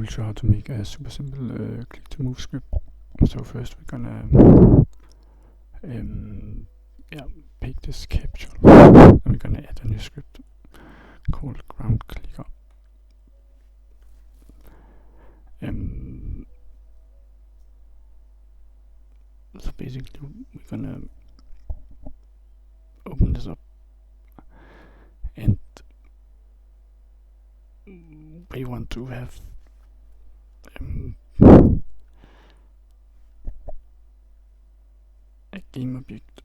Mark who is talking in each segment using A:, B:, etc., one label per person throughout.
A: show how to make a super simple click to move script. So first we're gonna pick this capsule and we're gonna add a new script called ground clicker. So basically we're gonna open this up, and we want to have a game object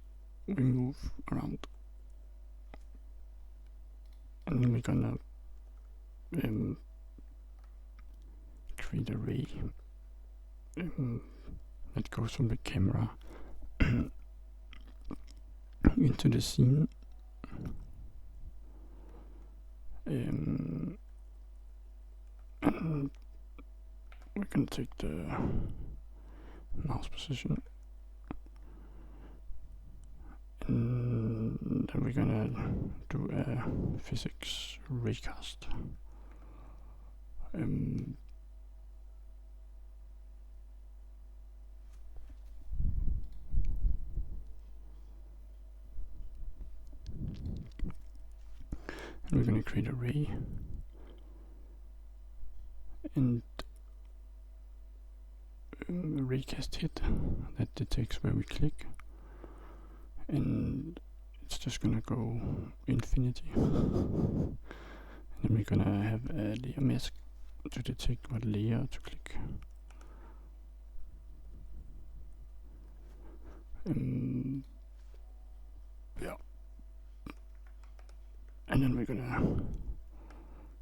A: we move around, and then we're gonna create a ray that goes from the camera into the scene. And we're gonna take the mouse position, and then we're gonna do a physics raycast. And we're gonna create a ray, and a raycast hit that detects where we click, and it's just gonna go infinity. And then we're gonna have a layer mask to detect what layer to click. And then we're gonna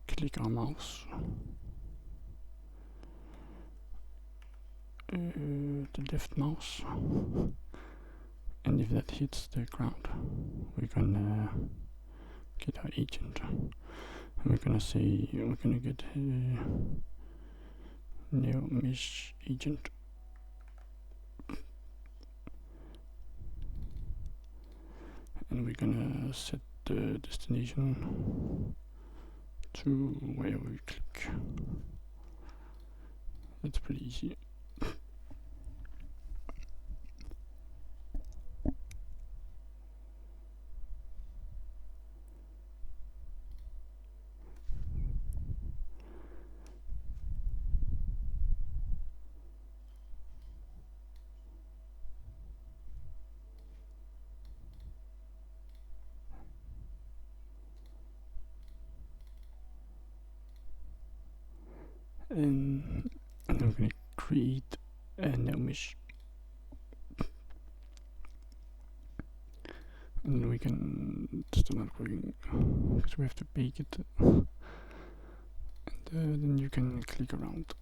A: click our mouse, the left mouse, and if that hits the ground, we're gonna get our agent, and we're gonna say we're gonna get navmesh agent. And we're gonna set the destination to where we click. That's pretty easy. And then we're going to create a navmesh, and we can still not working because we have to bake it, and then you can click around.